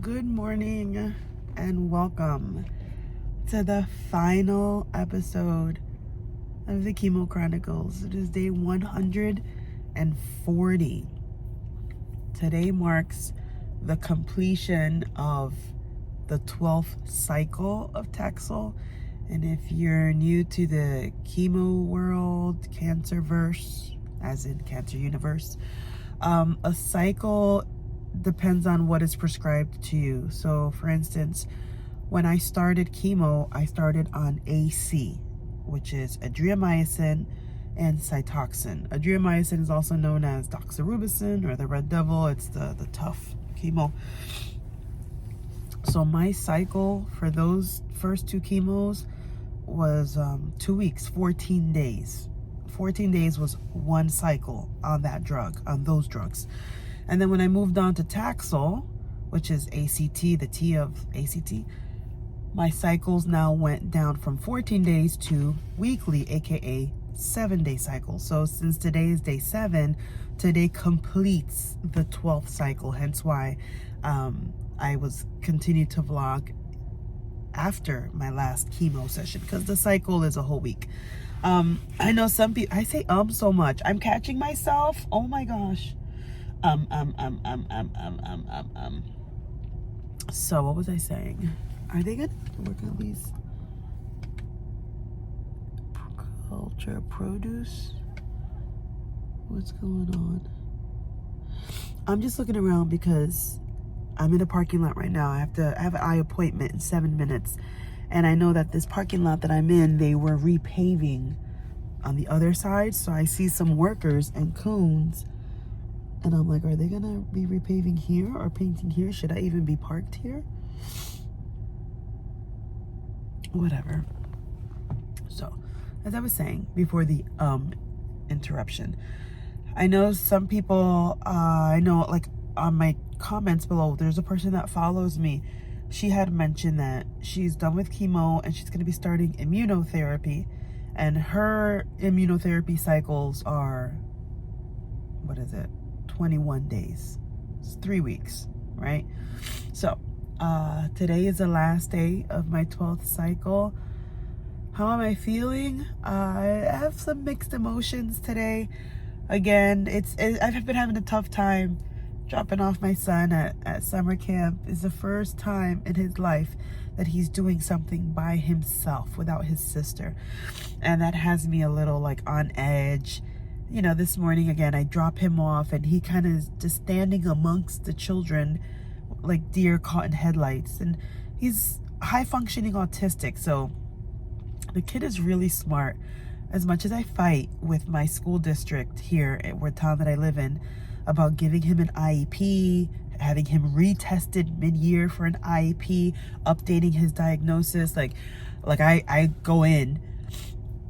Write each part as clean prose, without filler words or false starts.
Good morning and welcome to the final episode of the Chemo Chronicles. It is day 140. Today marks the completion of the 12th cycle of Taxol. And if you're new to the chemo world, cancerverse, as in cancer universe, a cycle depends on what is prescribed to you. So for instance, when I started chemo, I started on AC, which is Adriamycin and Cytoxan. Adriamycin is also known as Doxorubicin or the Red Devil. It's the tough chemo. So my cycle for those first two chemos was 2 weeks, 14 days. 14 days was one cycle on that drug, on those drugs. And then when I moved on to Taxol, which is ACT, the T of ACT, my cycles now went down from 14 days to weekly, aka 7-day cycles. So since today is day 7, today completes the 12th cycle. Hence why I was continued to vlog after my last chemo session, because the cycle is a whole week. I know some people, I say so much. I'm catching myself. Oh my gosh. So what was I saying? Are they gonna work on these culture produce? What's going on? I'm just looking around because I'm in a parking lot right now. I have an eye appointment in 7 minutes, and I know that this parking lot that I'm in, they were repaving on the other side. So I see some workers and cones. And I'm like, are they gonna be repaving here or painting here? Should I even be parked here? Whatever. So, as I was saying before the interruption, I know some people, I know like on my comments below, there's a person that follows me. She had mentioned that she's done with chemo and she's gonna be starting immunotherapy. And her immunotherapy cycles are, 21 days. It's 3 weeks, right? So today is the last day of my 12th cycle. How am I feeling? I have some mixed emotions today. Again, I've been having a tough time dropping off my son at summer camp. It's the first time in his life that he's doing something by himself without his sister, and that has me a little like on edge. You know, this morning again, I drop him off and he kind of is just standing amongst the children like deer caught in headlights. And he's high functioning autistic, so the kid is really smart. As much as I fight with my school district here at the town that I live in about giving him an IEP, having him retested mid-year for an IEP, updating his diagnosis, like I go in,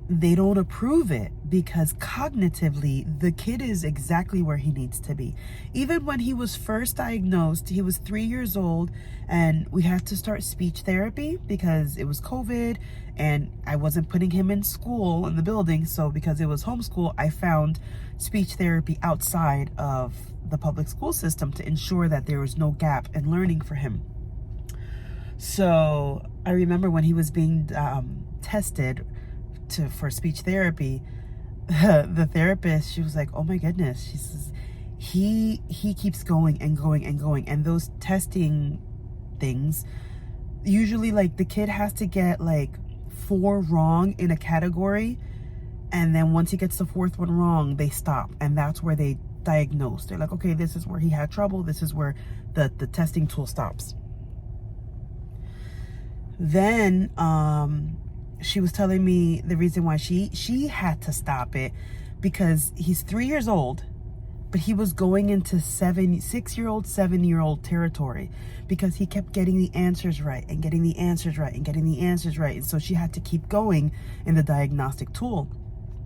they don't approve it because cognitively the kid is exactly where he needs to be. Even when he was first diagnosed, he was 3 years old and we had to start speech therapy because it was COVID and I wasn't putting him in school in the building. So because it was homeschool, I found speech therapy outside of the public school system to ensure that there was no gap in learning for him. So I remember when he was being tested for speech therapy, the therapist, she was like, oh my goodness, she says he keeps going and going and going, and those testing things usually, like, the kid has to get like 4 wrong in a category, and then once he gets the 4th one wrong, they stop, and that's where they diagnose. They're like, okay, this is where he had trouble, this is where the testing tool stops. Then she was telling me the reason why she had to stop it, because he's 3 years old, but he was going into 6-year-old, 7-year-old territory because he kept getting the answers right and getting the answers right and getting the answers right. And so she had to keep going in the diagnostic tool.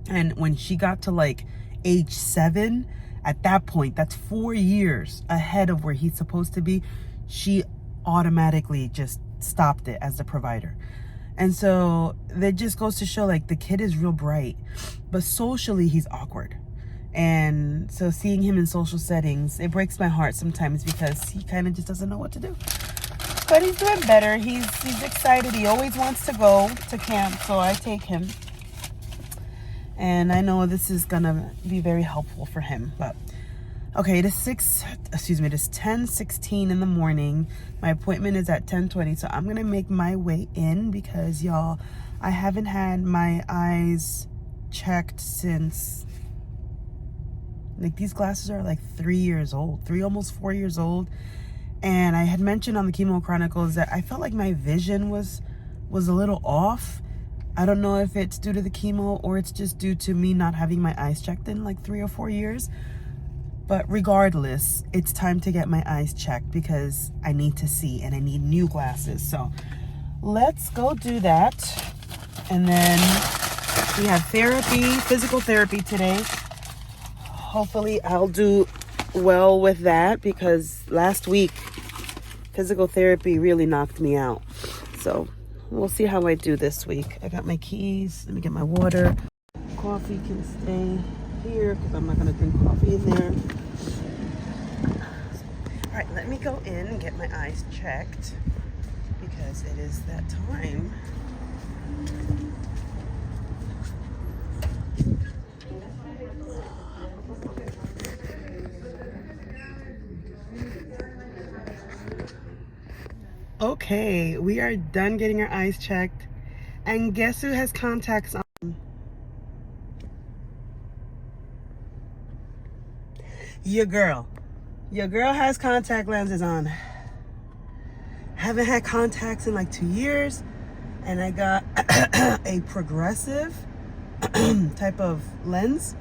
And when she got to like age 7, at that point, that's 4 years ahead of where he's supposed to be, she automatically just stopped it as the provider. And so that just goes to show, like, the kid is real bright, but socially he's awkward. And so seeing him in social settings, it breaks my heart sometimes because he kind of just doesn't know what to do. but he's doing better. He's excited. He always wants to go to camp, so I take him. And I know this is gonna be very helpful for him. But okay, it is 10:16 in the morning. My appointment is at 10:20, so I'm gonna make my way in because y'all, I haven't had my eyes checked since, like, these glasses are like 3 years old, almost 4 years old. And I had mentioned on the Chemo Chronicles that I felt like my vision was a little off. I don't know if it's due to the chemo or it's just due to me not having my eyes checked in like 3 or 4 years. But regardless, it's time to get my eyes checked because I need to see and I need new glasses. So let's go do that. And then we have therapy, physical therapy today. Hopefully I'll do well with that because last week physical therapy really knocked me out. So we'll see how I do this week. I got my keys. Let me get my water. Coffee can stay here because I'm not going to drink coffee in there. All right, let me go in and get my eyes checked because it is that time. Okay, we are done getting our eyes checked. And guess who has contacts on? Your girl. Your girl has contact lenses on. Haven't had contacts in like 2 years. And I got a progressive type of lens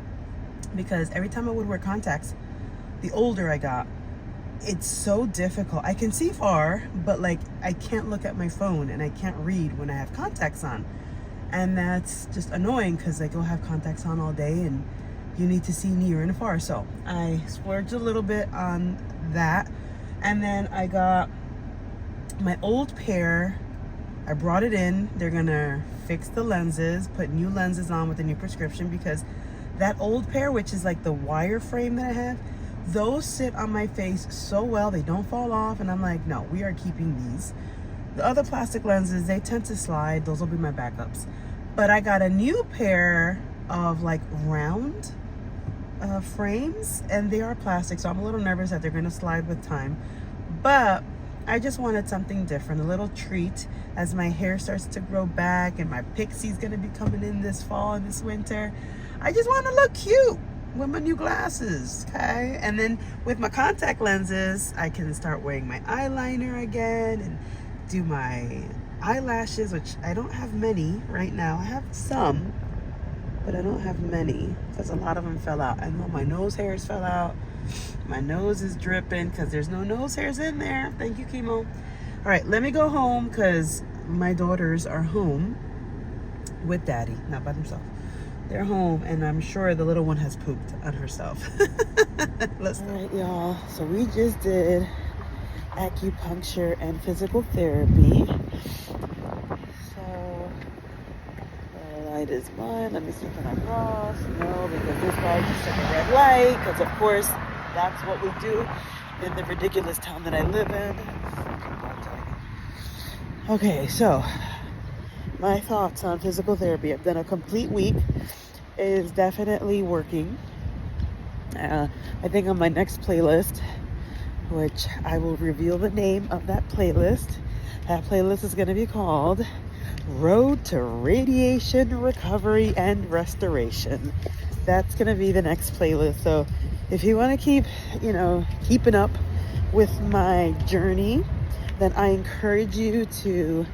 because every time I would wear contacts, the older I got, it's so difficult. I can see far, but like I can't look at my phone and I can't read when I have contacts on. And that's just annoying because like you'll have contacts on all day and you need to see near and far. So I splurged a little bit on that. And then I got my old pair. I brought it in. They're gonna fix the lenses, put new lenses on with a new prescription because that old pair, which is like the wire frame that I have, those sit on my face so well, they don't fall off, and I'm like, no, we are keeping these. The other plastic lenses, they tend to slide. Those will be my backups. But I got a new pair of like round frames, and they are plastic, so I'm a little nervous that they're gonna slide with time. But I just wanted something different, a little treat as my hair starts to grow back and my pixie's gonna be coming in this fall and this winter. I just want to look cute with my new glasses, okay? And then with my contact lenses, I can start wearing my eyeliner again and do my eyelashes, which I don't have many right now. I have some, but I don't have many because a lot of them fell out. I know my nose hairs fell out. My nose is dripping because there's no nose hairs in there. Thank you, chemo. All right, let me go home because my daughters are home with daddy, not by themselves. They're home, and I'm sure the little one has pooped on herself. Let's go. All right, y'all. So we just did acupuncture and physical therapy. So the light is on. Let me see if I'm cross. No, because this guy just took a red light. Because of course, that's what we do in the ridiculous town that I live in. Okay, so my thoughts on physical therapy. I've done a complete week. It is definitely working. I think on my next playlist, which I will reveal the name of that playlist. That playlist is going to be called Road to Radiation Recovery and Restoration. That's going to be the next playlist. So if you want to keep, keeping up with my journey, then I encourage you to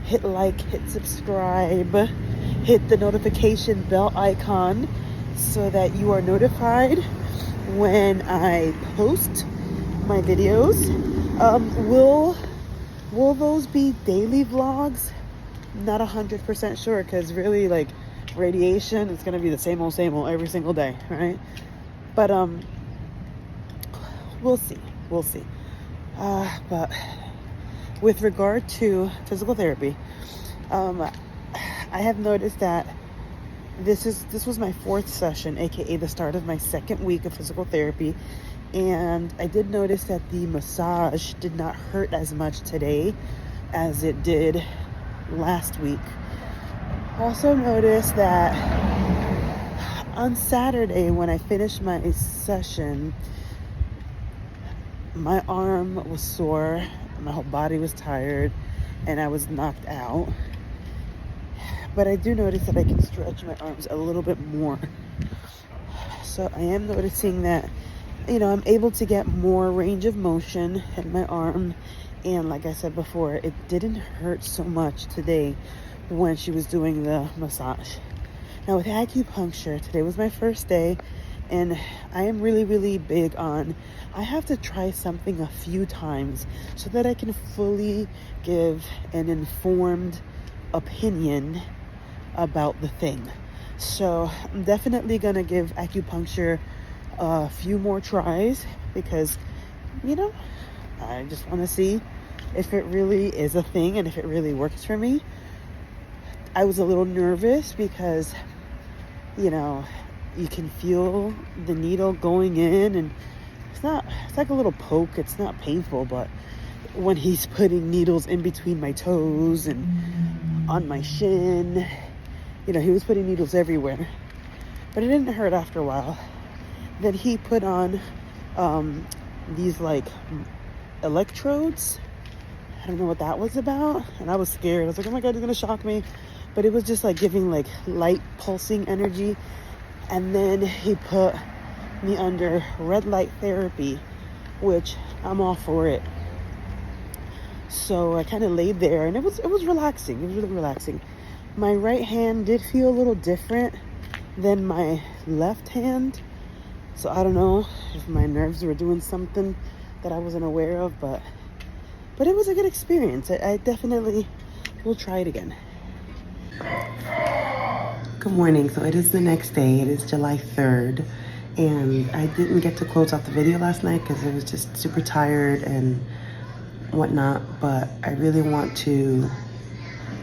hit like, hit subscribe, hit the notification bell icon so that you are notified when I post my videos. Will those be daily vlogs? Not 100% sure, because really, like, radiation is gonna be the same old every single day, right? But we'll see. But with regard to physical therapy, I have noticed that this was my fourth session, aka the start of my second week of physical therapy, And I did notice that the massage did not hurt as much today as it did last week. Also noticed that on Saturday when I finished my session, my arm was sore, my whole body was tired, and I was knocked out. But I do notice that I can stretch my arms a little bit more. So I am noticing that, I'm able to get more range of motion in my arm. And like I said before, it didn't hurt so much today when she was doing the massage. Now with acupuncture, today was my first day, and I am really, really big on, I have to try something a few times so that I can fully give an informed opinion about the thing. So I'm definitely gonna give acupuncture a few more tries because, I just want to see if it really is a thing and if it really works for me. I was a little nervous because, you can feel the needle going in, and it's like a little poke. It's not painful, but when he's putting needles in between my toes and on my shin, he was putting needles everywhere, but it didn't hurt after a while. Then he put on these like electrodes. I don't know what that was about, and I was scared. I was like, oh my God, he's gonna shock me. But it was just like giving like light pulsing energy. And then he put me under red light therapy, which I'm all for it. So I kind of laid there, and it was relaxing. It was really relaxing. My right hand did feel a little different than my left hand. So I don't know if my nerves were doing something that I wasn't aware of, but it was a good experience. I definitely will try it again. Good morning. So it is the next day. It is July 3rd, and I didn't get to close out the video last night because I was just super tired and whatnot, but I really want to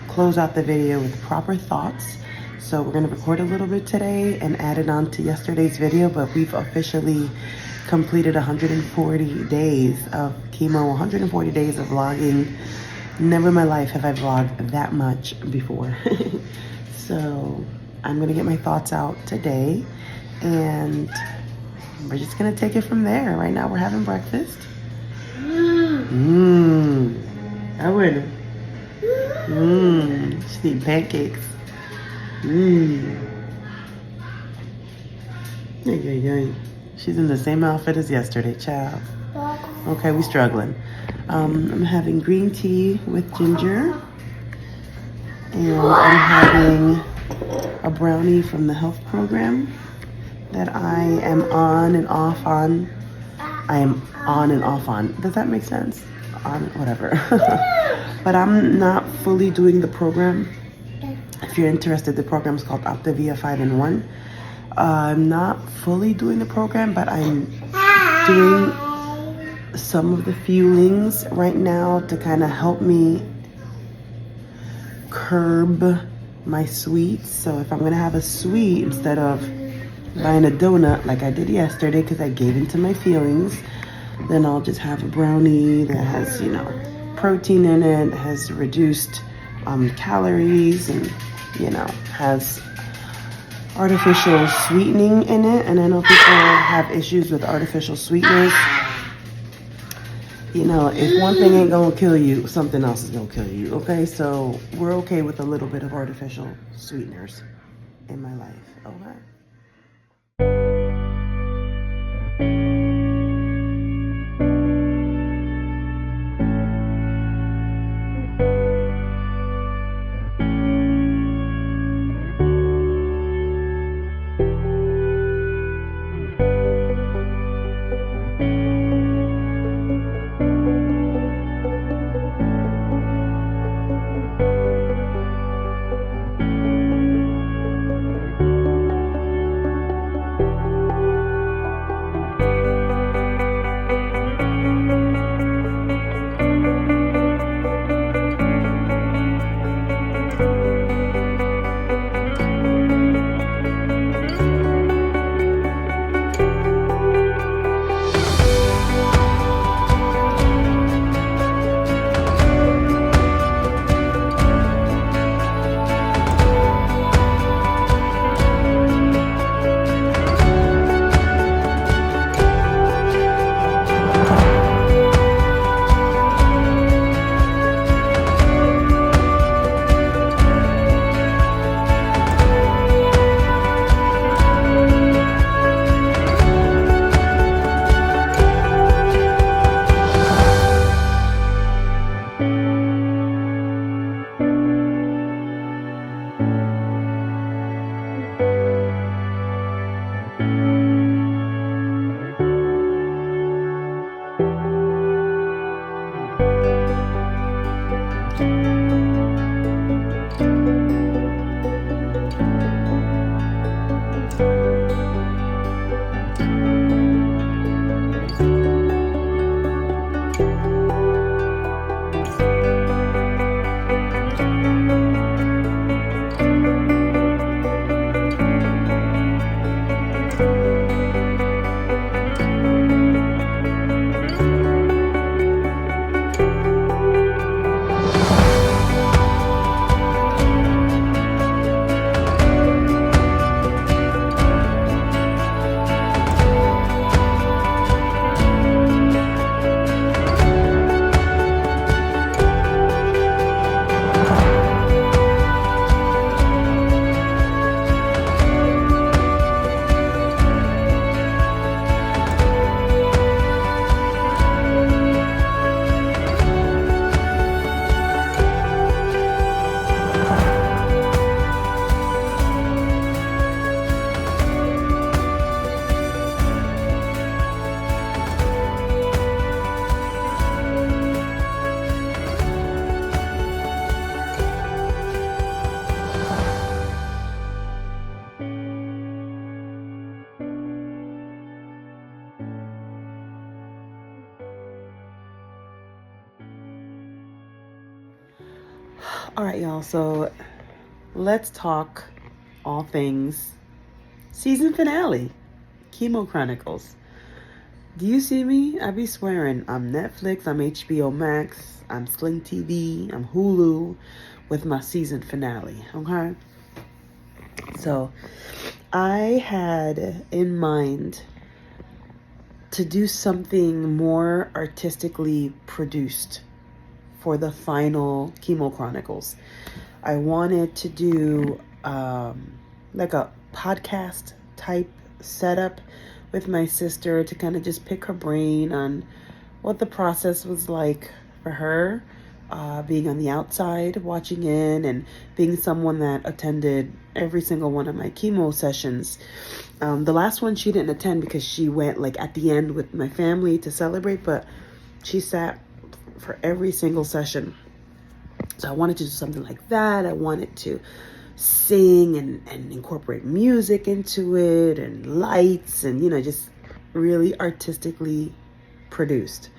close out the video with proper thoughts. So we're going to record a little bit today and add it on to yesterday's video, but we've officially completed 140 days of chemo, 140 days of vlogging. Never in my life have I vlogged that much before. So I'm going to get my thoughts out today, and we're just going to take it from there. Right now we're having breakfast. I would. She's eating pancakes. She's in the same outfit as yesterday, child. Okay, we struggling. I'm having green tea with ginger, and I'm having a brownie from the health program that I am on and off on. I am on and off on. Does that make sense? On whatever. But I'm not fully doing the program. If you're interested, the program is called Optavia 5-in-1. I'm not fully doing the program, but I'm doing some of the fuelings right now to kind of help me curb my sweets. So if I'm gonna have a sweet, instead of buying a donut like I did yesterday because I gave into my feelings, then I'll just have a brownie that has, protein in it, has reduced calories, and, has artificial sweetening in it. And I know people have issues with artificial sweeteners. If one thing ain't gonna kill you, something else is gonna kill you, okay? So we're okay with a little bit of artificial sweeteners in my life, okay? All right, y'all. So let's talk all things season finale, Chemo Chronicles. Do you see me? I be swearing I'm Netflix, I'm HBO Max, I'm Sling TV, I'm Hulu with my season finale, okay? So I had in mind to do something more artistically produced for the final Chemo Chronicles. I wanted to do like a podcast type setup with my sister to kind of just pick her brain on what the process was like for her, being on the outside, watching in, and being someone that attended every single one of my chemo sessions. The last one she didn't attend because she went like at the end with my family to celebrate, but she sat for every single session. So I wanted to do something like that. I wanted to sing and incorporate music into it and lights and, you know, just really artistically produced.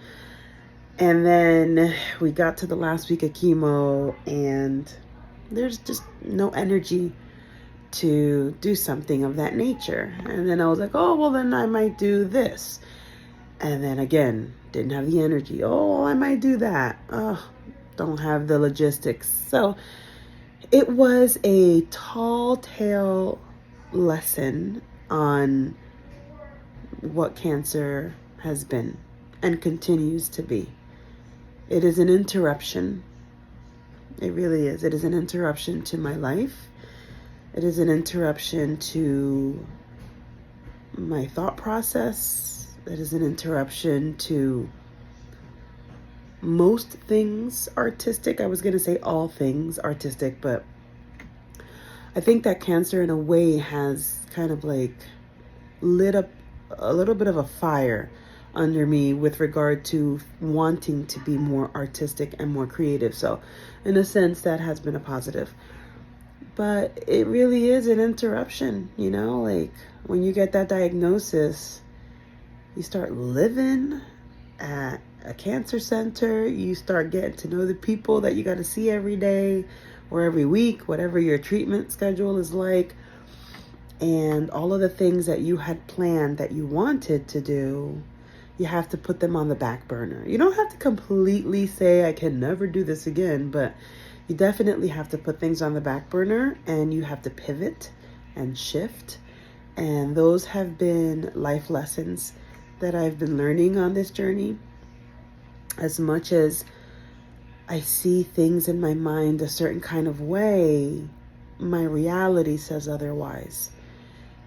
And then we got to the last week of chemo and there's just no energy to do something of that nature. And then I was like, oh, well, then I might do this. And then again, didn't have the energy. Oh, I might do that. Oh, don't have the logistics. So it was a tall tale lesson on what cancer has been and continues to be. It is an interruption. It really is. It is an interruption to my life. It is an interruption to my thought process. It is an interruption to most things artistic. I was going to say all things artistic, but I think that cancer in a way has kind of like lit up a little bit of a fire under me with regard to wanting to be more artistic and more creative. So in a sense, that has been a positive. But it really is an interruption, you know, like when you get that diagnosis, you start living at a cancer center, you start getting to know the people that you got to see every day or every week, whatever your treatment schedule is like. And all of the things that you had planned that you wanted to do, you have to put them on the back burner. You don't have to completely say, I can never do this again, but you definitely have to put things on the back burner and you have to pivot and shift. And those have been life lessons that I've been learning on this journey. As much as I see things in my mind a certain kind of way, my reality says otherwise.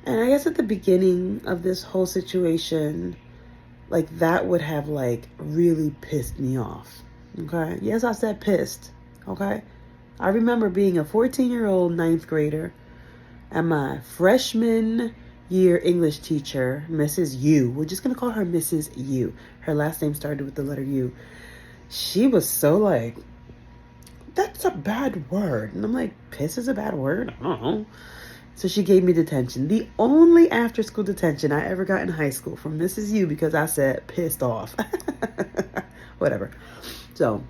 And I guess at the beginning of this whole situation, like that would have like really pissed me off. Okay. Yes, I said pissed. Okay. I remember being a 14-year-old ninth grader and my freshman year English teacher, Mrs. U. We're just going to call her Mrs. U. Her last name started with the letter U. She was so like, that's a bad word. And I'm like, piss is a bad word? I don't know. So she gave me detention. The only after school detention I ever got in high school from Mrs. U, because I said pissed off. Whatever. So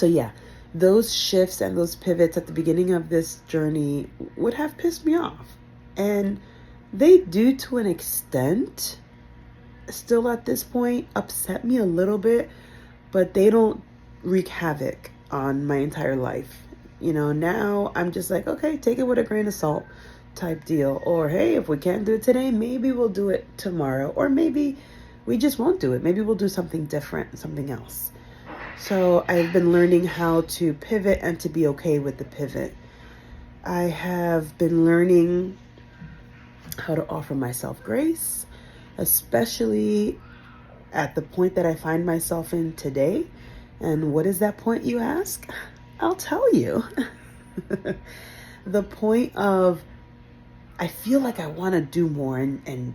yeah, those shifts and those pivots at the beginning of this journey would have pissed me off. And they do, to an extent, still at this point, upset me a little bit, but they don't wreak havoc on my entire life. You know, now I'm just like, okay, take it with a grain of salt type deal. Or, hey, if we can't do it today, maybe we'll do it tomorrow. Or maybe we just won't do it. Maybe we'll do something different, something else. So I've been learning how to pivot and to be okay with the pivot. I have been learning how to offer myself grace, especially at the point that I find myself in today. And what is that point, you ask? I'll tell you. The point of, I feel like I want to do more and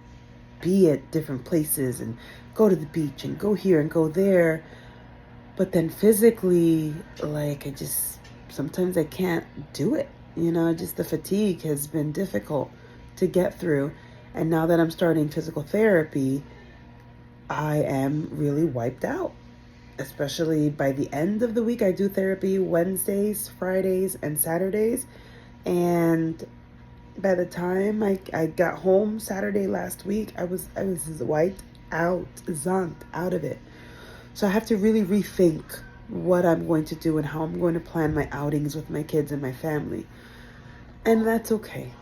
be at different places and go to the beach and go here and go there. But then physically, like, sometimes I can't do it. You know, just the fatigue has been difficult to get through. And now that I'm starting physical therapy, I am really wiped out. Especially by the end of the week. I do therapy Wednesdays, Fridays, and Saturdays. And by the time I got home Saturday last week, I was wiped out, zonked out of it. So I have to really rethink what I'm going to do and how I'm going to plan my outings with my kids and my family. And that's okay.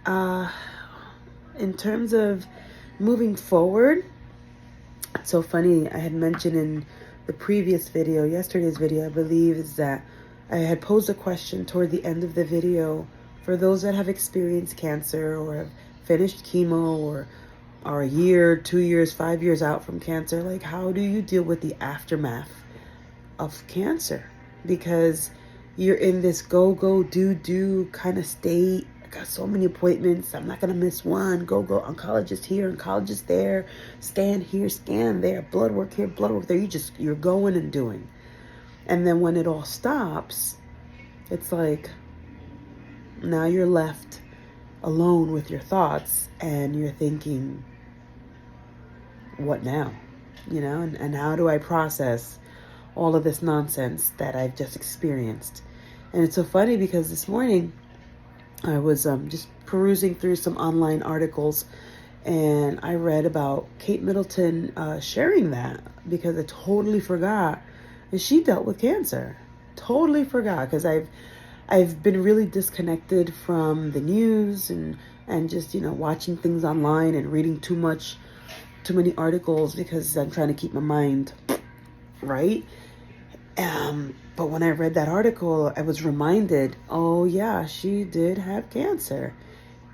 In terms of moving forward, it's so funny, I had mentioned in the previous video, yesterday's video, I believe, is that I had posed a question toward the end of the video for those that have experienced cancer or have finished chemo or are a year, 2 years, 5 years out from cancer. Like, how do you deal with the aftermath of cancer? Because you're in this go, do kind of state. I got so many appointments. I'm not going to miss one. Go. Oncologist here, oncologist there. Scan here, scan there. Blood work here, blood work there. You're going and doing. And then when it all stops, it's like, now you're left alone with your thoughts and you're thinking, what now? You know, and how do I process all of this nonsense that I've just experienced? And it's so funny because this morning I was just perusing through some online articles and I read about Kate Middleton sharing that, because I totally forgot that she dealt with cancer. Totally forgot, because I've been really disconnected from the news and just, you know, watching things online and reading too many articles because I'm trying to keep my mind right. But when I read that article, I was reminded, oh yeah, she did have cancer.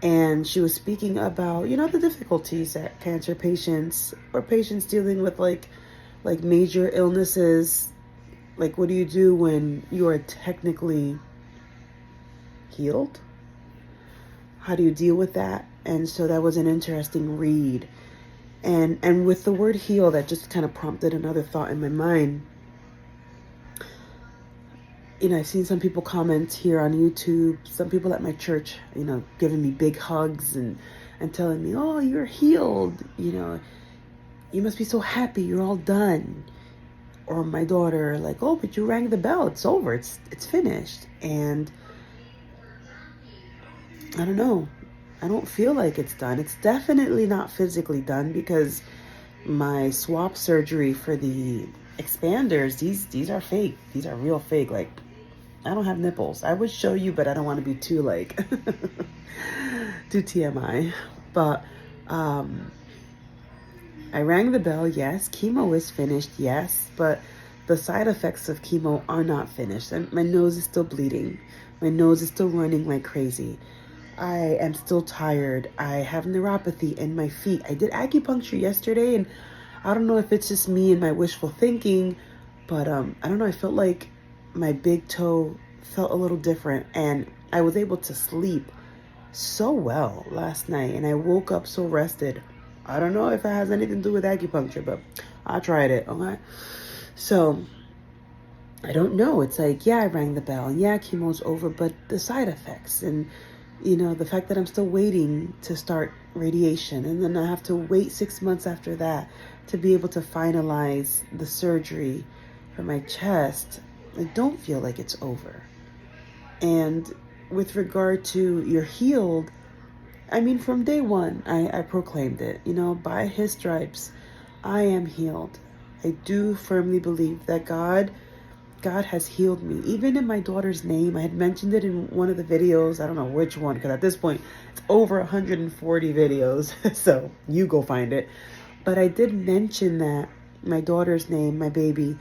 And she was speaking about, you know, the difficulties that cancer patients or patients dealing with like major illnesses, like what do you do when you are technically healed? How do you deal with that? And so that was an interesting read. And with the word heal, that just kind of prompted another thought in my mind. You know, I've seen some people comment here on YouTube, some people at my church, you know, giving me big hugs and telling me, oh, you're healed. You know, you must be so happy. You're all done. Or my daughter, like, oh, but you rang the bell. It's over. It's finished. And I don't know. I don't feel like it's done. It's definitely not physically done, because my swap surgery for the expanders, these are fake. These are real fake. Like, I don't have nipples. I would show you, but I don't want to be too like too TMI. But I rang the bell. Yes, chemo is finished. Yes, but the side effects of chemo are not finished. And my nose is still bleeding. My nose is still running like crazy. I am still tired. I have neuropathy in my feet. I did acupuncture yesterday, and I don't know if it's just me and my wishful thinking, but I don't know. I felt like my big toe felt a little different, and I was able to sleep so well last night, and I woke up so rested. I don't know if it has anything to do with acupuncture, but I tried it. Okay, so I don't know. It's like, yeah, I rang the bell, and yeah, chemo's over, but the side effects, and the fact that I'm still waiting to start radiation, and then I have to wait 6 months after that to be able to finalize the surgery for my chest. I don't feel like it's over. And with regard to you're healed, I mean, from day one, I proclaimed it. By his stripes, I am healed. I do firmly believe that God has healed me. Even in my daughter's name, I had mentioned it in one of the videos. I don't know which one, because at this point, it's over 140 videos. So you go find it. But I did mention that my daughter's name, my baby,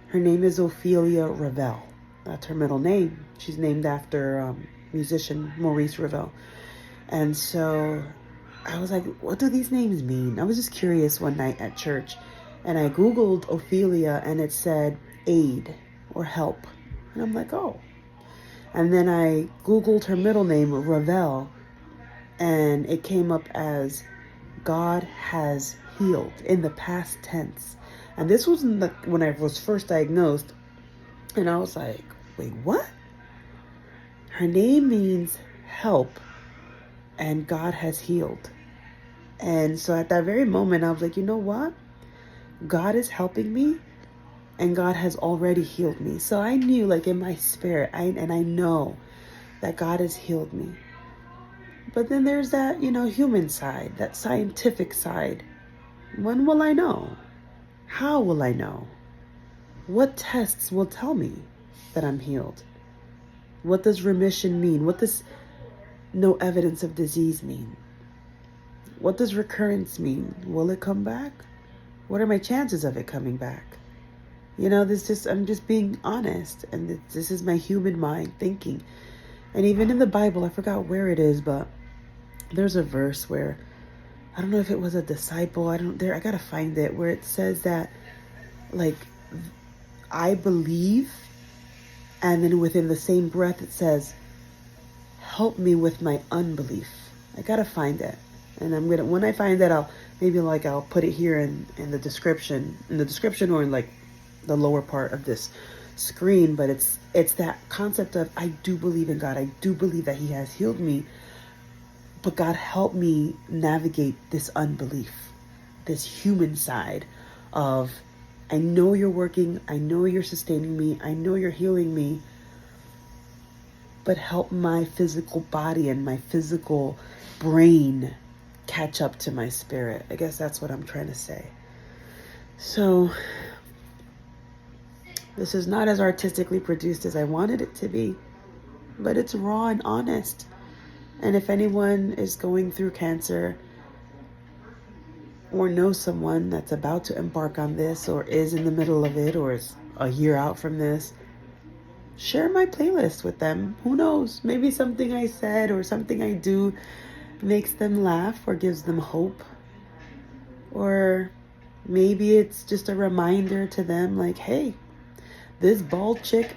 her name is Ophelia Ravel. That's her middle name. She's named after musician Maurice Ravel. And so I was like, what do these names mean? I was just curious one night at church, and I Googled Ophelia, and it said aid or help. And I'm like, oh. And then I Googled her middle name, Ravel, and it came up as God has healed in the past tense. And this was when I was first diagnosed. And I was like, wait, what? Her name means help, and God has healed. And so at that very moment, I was like, you know what? God is helping me, and God has already healed me. So I knew, like, in my spirit, I know that God has healed me. But then there's that, human side, that scientific side. When will I know? How will I know? What tests will tell me that I'm healed? What does remission mean? What does no evidence of disease mean? What does recurrence mean? Will it come back? What are my chances of it coming back? I'm just being honest, and this is my human mind thinking. And even in the Bible, I forgot where it is, but there's a verse where, I don't know if it was a disciple, I gotta find it, where it says that, like, I believe, and then within the same breath it says, help me with my unbelief. I gotta find it. And when I find that, I'll put it here in the description, or in like the lower part of this screen. But it's that concept of, I do believe in God. I do believe that he has healed me, but God, help me navigate this unbelief, this human side of, I know you're working, I know you're sustaining me, I know you're healing me, but help my physical body and my physical brain catch up to my spirit. I guess that's what I'm trying to say. So this is not as artistically produced as I wanted it to be, but it's raw and honest. And if anyone is going through cancer, or knows someone that's about to embark on this, or is in the middle of it, or is a year out from this, share my playlist with them. Who knows? Maybe something I said or something I do makes them laugh or gives them hope. Or maybe it's just a reminder to them, like, hey, this bald chick